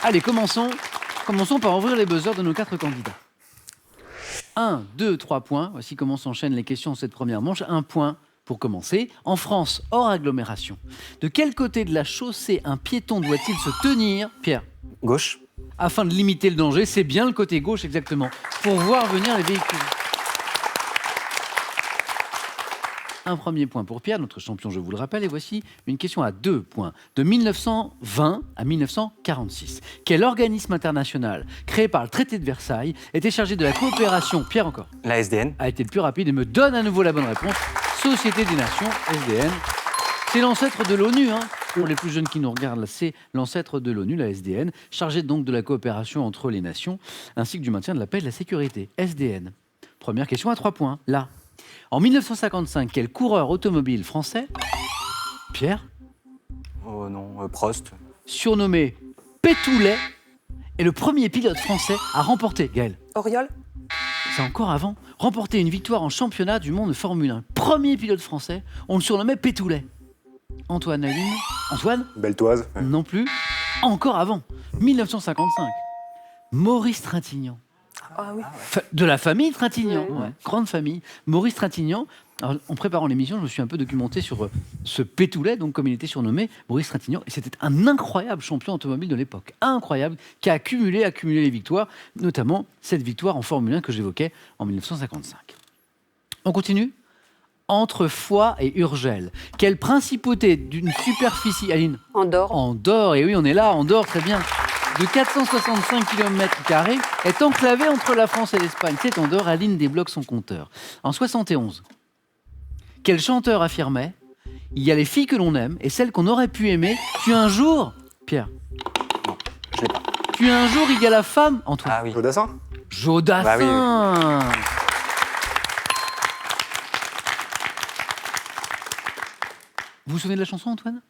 Allez, commençons par ouvrir les buzzers de nos 4 candidats. 1, 2, 3 points. Voici comment s'enchaînent les questions de cette première manche. 1 point pour commencer. En France, hors agglomération, de quel côté de la chaussée un piéton doit-il se tenir, Pierre? Gauche. Afin de limiter le danger, c'est bien le côté gauche exactement, pour voir venir les véhicules. Un premier point pour Pierre, notre champion, je vous le rappelle. Et voici une question à 2 points. De 1920 à 1946, quel organisme international créé par le traité de Versailles était chargé de la coopération, Pierre encore, La SDN. a été le plus rapide et me donne à nouveau la bonne réponse. Société des Nations, SDN. C'est l'ancêtre de l'ONU, hein. Pour les plus jeunes qui nous regardent, là, c'est l'ancêtre de l'ONU, la SDN, chargée donc de la coopération entre les nations, ainsi que du maintien de la paix et de la sécurité. SDN. Première question à 3 points, là. En 1955, quel coureur automobile français, Pierre, Oh non, Prost. surnommé Pétoulet, est le premier pilote français à remporter, Gaël, Auriol. c'est encore avant, remporter une victoire en championnat du monde de Formule 1. Premier pilote français, on le surnommait Pétoulet. Antoine, Aline. Antoine? Beltoise. Non plus. Encore avant, 1955. Maurice Trintignant. Ah oui. De la famille Trintignant, ouais. Grande famille. Maurice Trintignant. Alors, en préparant l'émission, je me suis un peu documenté sur ce Pétoulet, donc comme il était surnommé, Maurice Trintignant. Et c'était un incroyable champion automobile de l'époque. Incroyable, qui a accumulé les victoires, notamment cette victoire en Formule 1 que j'évoquais en 1955. On continue? Entre Foix et Urgel, quelle principauté d'une superficie, Aline? Andorre. Andorre, et oui, on est là, Andorre, très bien. De 465 km² est enclavée entre la France et l'Espagne. C'est Andorre, Aline débloque son compteur. En 71, quel chanteur affirmait « Il y a les filles que l'on aime et celles qu'on aurait pu aimer. Puis un jour... » Pierre. Non, je l'ai pas. Puis un jour, il y a la femme... Antoine. Ah oui. Jodassin. Jodassin. Bah oui, Vous vous souvenez de la chanson, Antoine?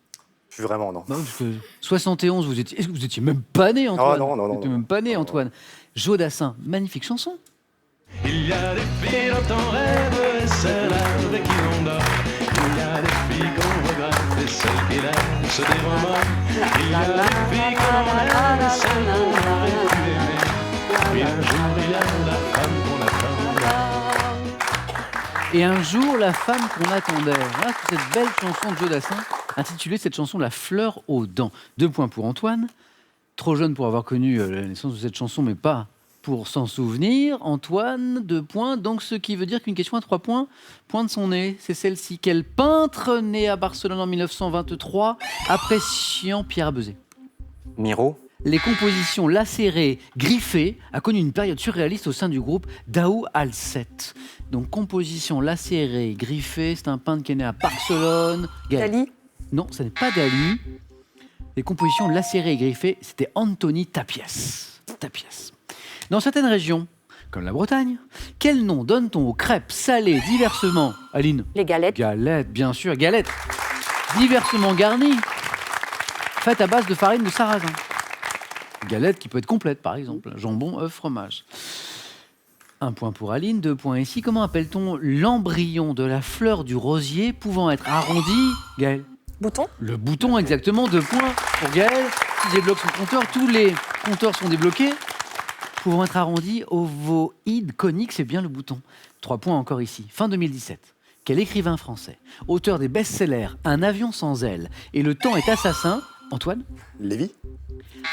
Plus vraiment, non. Bah oui, parce que 71, est-ce que vous étiez même pas né, Antoine? Non, non, non, Vous étiez non. même pas né, Non, Antoine. Jodassin, magnifique chanson. Il y a des filles dont on rêve et celles avec qui on dort. Il y a des filles qu'on regrette et celles qui laissent des remords. Il y a des filles qu'on aime et celles qu'on aurait pu aimer. Puis un jour il y a la femme qu'on attend. Et un jour, la femme qu'on attendait. Voilà, c'est cette belle chanson de Jodassin, intitulée cette chanson La fleur aux dents. 2 points pour Antoine. Trop jeune pour avoir connu la naissance de cette chanson, mais pas pour s'en souvenir. Antoine, 2 points. Donc, ce qui veut dire qu'une question à 3 points pointe son nez. C'est celle-ci. Quel peintre né à Barcelone en 1923 appréciant Pierre Abezé? Miro. Les compositions lacérées, griffées, a connu une période surréaliste au sein du groupe Daou Al-Set. Donc, composition lacérée, griffée, c'est un peintre qui est né à Barcelone. Gaël. Dali. Non, ce n'est pas Dali. Les compositions lacérées et griffées, c'était Anthony Tapies. Tapies. Dans certaines régions, comme la Bretagne, quel nom donne-t-on aux crêpes salées diversement, Aline? Les galettes. Galettes, bien sûr, galettes. Diversement garnies, faites à base de farine de sarrasin. Galette qui peut être complète, par exemple. Jambon, œuf, fromage. 1 point pour Aline, 2 points ici. Comment appelle-t-on l'embryon de la fleur du rosier pouvant être arrondi, Gaël? Bouton. Le bouton, exactement. 2 points pour Gaël, qui débloque son compteur. Tous les compteurs sont débloqués. Pouvant être arrondi, ovoïde, conique, c'est bien le bouton. 3 points encore ici. Fin 2017. Quel écrivain français, auteur des best-sellers Un avion sans ailes et Le temps est assassin, Antoine, Lévy.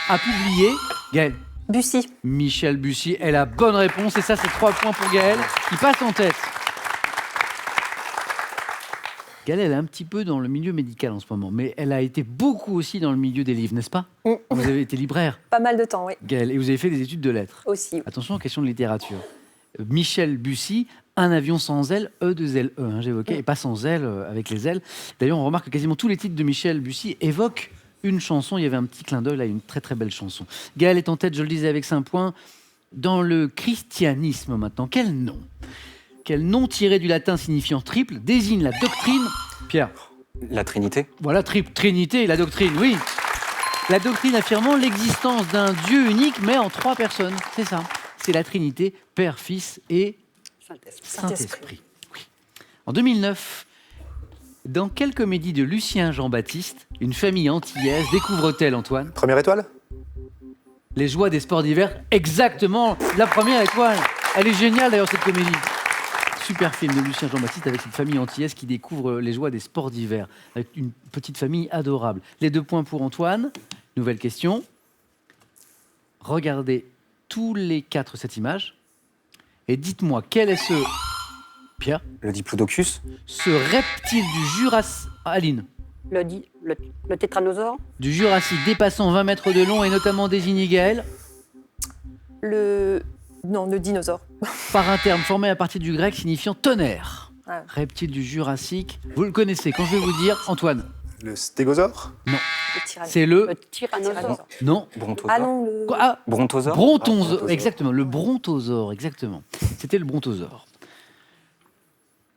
a publié, Gaël, Bussy. Michel Bussy est la bonne réponse. Et ça, c'est 3 points pour Gaël, qui passe en tête. Gaël, elle est un petit peu dans le milieu médical en ce moment, mais elle a été beaucoup aussi dans le milieu des livres, n'est-ce pas? Vous avez été libraire, Pas mal de temps, oui. Gaël, et vous avez fait des études de lettres. Aussi. Attention aux questions de littérature. Michel Bussy, Un avion sans ailes, E2LE, hein, j'évoquais, et pas sans ailes, avec les ailes. D'ailleurs, on remarque que quasiment tous les titres de Michel Bussy évoquent une chanson. Il y avait un petit clin d'œil là, une très très belle chanson. Gaël est en tête, je le disais, avec 5 points. Dans le christianisme maintenant, quel nom tiré du latin signifiant triple désigne la doctrine, Pierre? La Trinité. Voilà, Trinité, la doctrine, oui. La doctrine affirmant l'existence d'un Dieu unique, mais en 3 personnes. C'est ça. C'est la Trinité, Père, Fils et Saint-Esprit. Oui. En 2009, dans quelle comédie de Lucien Jean-Baptiste, une famille antillaise découvre-t-elle, Antoine? Première étoile. Les joies des sports d'hiver, exactement. La première étoile. Elle est géniale d'ailleurs cette comédie. Super film de Lucien Jean-Baptiste avec cette famille antillaise qui découvre les joies des sports d'hiver. Avec une petite famille adorable. Les 2 points pour Antoine. Nouvelle question. Regardez tous les 4 cette image. Et dites-moi, quel est ce... Pierre? Le diplodocus. Ce reptile du Jurassique... Aline. Le tétranosaure. Du Jurassique dépassant 20 mètres de long et notamment désigné Gaël Le dinosaure. par un terme formé à partir du grec signifiant tonnerre. Ah. Reptile du Jurassique. Vous le connaissez. Quand je vais vous dire, Antoine. Le stégosaure. Non. Le C'est le... tyrannosaure. Non. Brontosaure. Ah non, le... Quoi Ah, Brontosaure. brontosaure. Exactement. Le brontosaure. Exactement. C'était le brontosaure.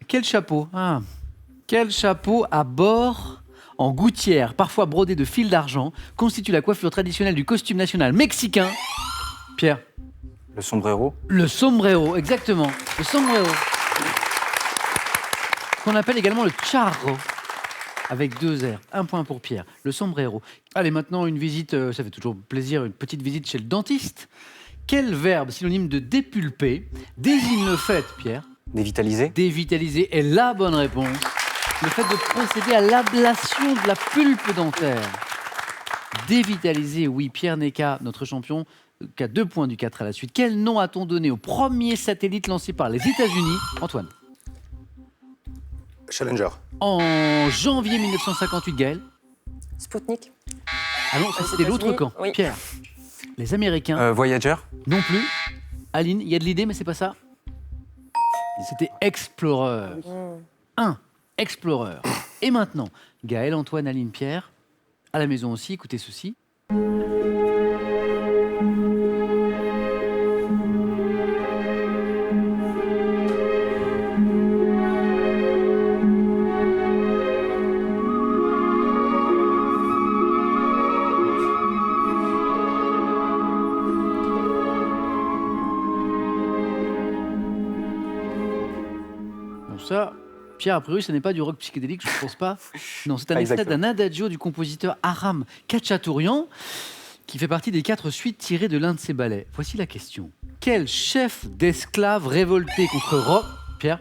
Quel chapeau. Ah. Quel chapeau à bord en gouttière, parfois brodé de fils d'argent, constitue la coiffure traditionnelle du costume national mexicain. Pierre. Le sombrero. Le sombrero, exactement. Le sombrero. Qu'on appelle également le charro, avec 2 R. 1 point pour Pierre. Le sombrero. Allez, maintenant, une visite, ça fait toujours plaisir, une petite visite chez le dentiste. Quel verbe synonyme de dépulper désigne le fait, Pierre? Dévitalisé. Dévitaliser est la bonne réponse. Le fait de procéder à l'ablation de la pulpe dentaire. Dévitaliser, oui, Pierre Neka, notre champion, qui a 2 points du 4 à la suite. Quel nom a-t-on donné au premier satellite lancé par les États-Unis? Antoine. Challenger. En janvier 1958, Gaël. Spoutnik. Ah non, ça, Les c'était l'autre États-Unis, camp. oui. Pierre. Les Américains, Voyager. non plus. Aline, il y a de l'idée, mais c'est pas ça. C'était Explorer. 1. Explorer. Et maintenant, Gaël, Antoine, Aline, Pierre, à la maison aussi, écoutez ceci. Bon, ça, Pierre, a priori, ce n'est pas du rock psychédélique, je ne pense pas. Non, c'est un Pas extrait exactement. d'un adagio du compositeur Aram Khachaturian, qui fait partie des 4 suites tirées de l'un de ses ballets. Voici la question. Quel chef d'esclaves révolté contre Rome, Pierre,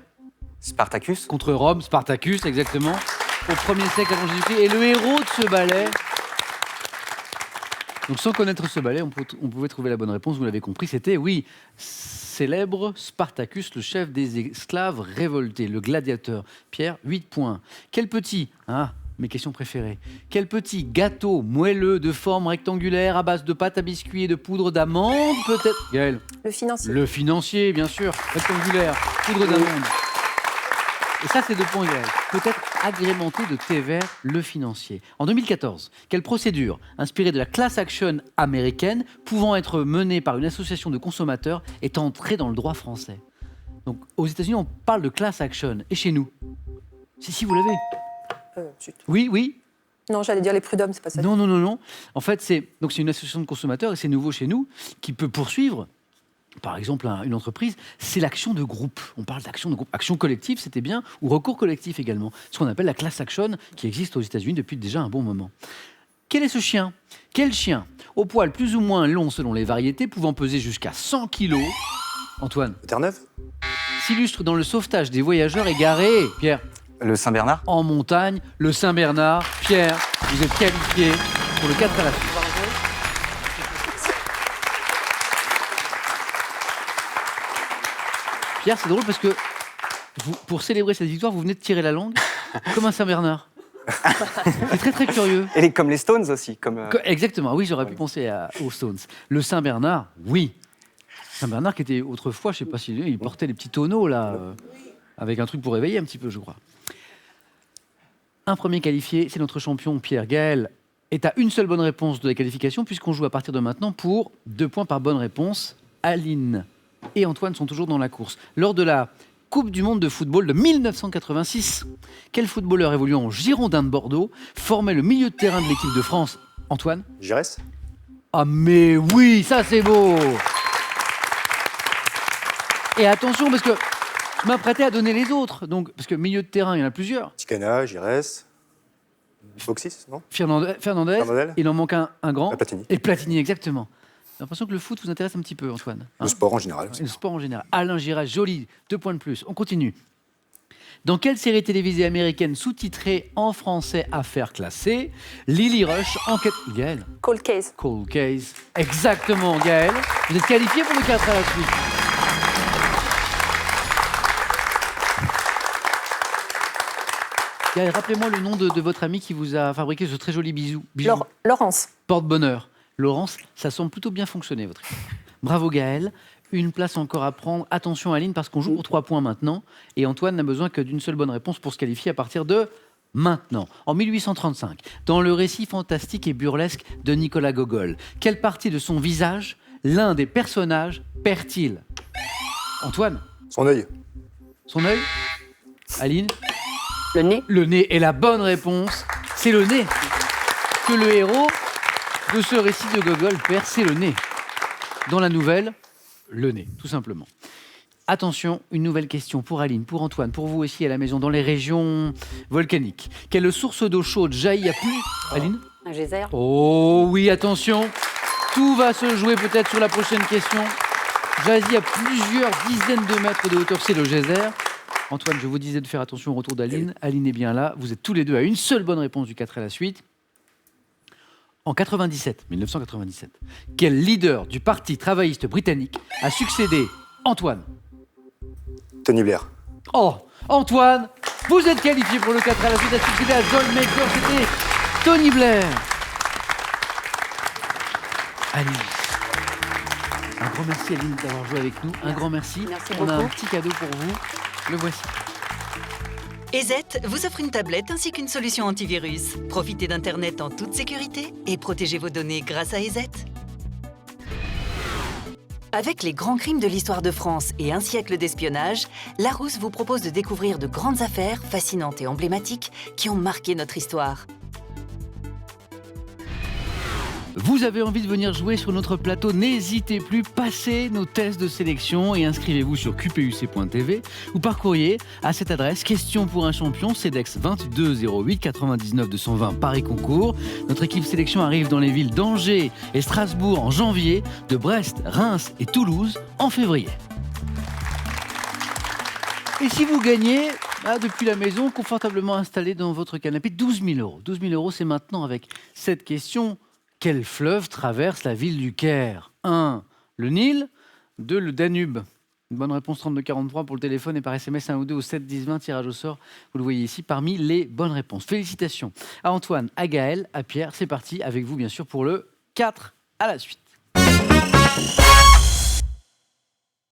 Spartacus. contre Rome, Spartacus, exactement, au 1er siècle avant Jésus-Christ, est le héros de ce ballet? Donc sans connaître ce ballet, on pouvait trouver la bonne réponse, vous l'avez compris, c'était, oui, célèbre Spartacus, le chef des esclaves révoltés, le gladiateur. Pierre, 8 points. Quel petit, mes questions préférées, quel petit gâteau moelleux de forme rectangulaire à base de pâte à biscuits et de poudre d'amande, peut-être... Gaël. Le financier. Le financier, bien sûr, rectangulaire, poudre d'amande. Et ça, c'est 2 points, Gaël. Peut-être agrémenté de thé vert, le financier. En 2014, quelle procédure, inspirée de la class action américaine, pouvant être menée par une association de consommateurs, est entrée dans le droit français? Donc, aux États-Unis, on parle de class action. Et chez nous? Si, vous l'avez. Zut. Oui. Non, j'allais dire les prud'hommes, c'est pas ça. Non. En fait, c'est une association de consommateurs, et c'est nouveau chez nous, qui peut poursuivre, par exemple, une entreprise, c'est l'action de groupe. On parle d'action de groupe. Action collective, c'était bien, ou recours collectif également. Ce qu'on appelle la class action, qui existe aux États-Unis depuis déjà un bon moment. Quel est ce chien? Quel chien, au poil plus ou moins long selon les variétés, pouvant peser jusqu'à 100 kilos, Antoine, Le Terre-Neuve. s'illustre dans le sauvetage des voyageurs égarés? Pierre. Le Saint-Bernard. En montagne, le Saint-Bernard. Pierre, vous êtes qualifié pour le 4 à la suite. Pierre, c'est drôle parce que pour célébrer cette victoire, vous venez de tirer la langue comme un Saint-Bernard. C'est très très curieux. Et comme les Stones aussi. Exactement, oui, j'aurais pu penser aux Stones. Le Saint-Bernard, oui. Saint-Bernard qui était autrefois, je ne sais pas si il portait les petits tonneaux là, avec un truc pour réveiller un petit peu, je crois. Un premier qualifié, c'est notre champion Pierre. Gaël est à une seule bonne réponse de la qualification puisqu'on joue à partir de maintenant pour 2 points par bonne réponse. Aline et Antoine sont toujours dans la course. Lors de la Coupe du monde de football de 1986, quel footballeur évoluant en Girondins de Bordeaux formait le milieu de terrain de l'équipe de France? Antoine? Giresse. Ah mais oui, ça c'est beau! Et attention, parce que je m'apprêtais à donner les autres. Donc, parce que milieu de terrain, il y en a plusieurs. Ticana, Giresse. Boxis, non? Fernandez, Fernandel. il en manque un grand. Platini. Et Platini, exactement. l'impression que le foot vous intéresse un petit peu, Antoine. Le sport en général. Et le sport en général. Alain Girard, joli, 2 points de plus. On continue. Dans quelle série télévisée américaine sous-titrée en français Affaires classées, Lily Rush enquête... Gaël. Cold case. Cold Case. Exactement, Gaël. Vous êtes qualifié pour le 4 à la suite. Gaël, rappelez-moi le nom de votre ami qui vous a fabriqué ce très joli bijou. Laurence. Porte-bonheur. Laurence, ça semble plutôt bien fonctionner, votre équipe. Bravo Gaël. Une place encore à prendre. Attention Aline, parce qu'on joue pour 3 points maintenant. Et Antoine n'a besoin que d'une seule bonne réponse pour se qualifier à partir de maintenant. En 1835, dans le récit fantastique et burlesque de Nicolas Gogol, quelle partie de son visage l'un des personnages perd-il? Antoine? Son œil. Son œil? Aline? Le nez. Le nez est la bonne réponse. C'est le nez que le héros de ce récit de Gogol perd, c'est le nez. Dans la nouvelle, le nez, tout simplement. Attention, une nouvelle question pour Aline, pour Antoine, pour vous aussi à la maison, dans les régions volcaniques. Quelle source d'eau chaude jaillit à plus... Aline? Un geyser. Oh oui, attention. Tout va se jouer peut-être sur la prochaine question. Jaillit à plusieurs dizaines de mètres de hauteur, c'est le geyser. Antoine, je vous disais de faire attention au retour d'Aline. Aline est bien là. Vous êtes tous les deux à une seule bonne réponse du 4 à la suite. En 1997, quel leader du Parti travailliste britannique a succédé Antoine? Tony Blair. Oh, Antoine, vous êtes qualifié pour le 4 à la suite, a succédé à John Major, c'était Tony Blair. Aline, un grand merci Aline d'avoir joué avec nous, un grand merci. Merci On a beaucoup. un petit cadeau pour vous, le voici. EZ vous offre une tablette ainsi qu'une solution antivirus. Profitez d'Internet en toute sécurité et protégez vos données grâce à EZ. Avec les grands crimes de l'histoire de France et un siècle d'espionnage, Larousse vous propose de découvrir de grandes affaires fascinantes et emblématiques qui ont marqué notre histoire. Vous avez envie de venir jouer sur notre plateau, n'hésitez plus, passez nos tests de sélection et inscrivez-vous sur qpuc.tv ou par courrier à cette adresse, question pour un champion, CEDEX 22 08 99 220 Paris Concours. Notre équipe sélection arrive dans les villes d'Angers et Strasbourg en janvier, de Brest, Reims et Toulouse en février. Et si vous gagnez, depuis la maison, confortablement installé dans votre canapé, 12 000 euros. 12 000 euros, c'est maintenant avec cette question. Quel fleuve traverse la ville du Caire? 1. Le Nil. 2. Le Danube. Une bonne réponse 3243 pour le téléphone et par SMS 1 ou 2 au 7 10 20, tirage au sort. Vous le voyez ici parmi les bonnes réponses. Félicitations à Antoine, à Gaël, à Pierre. C'est parti avec vous bien sûr pour le 4 à la suite.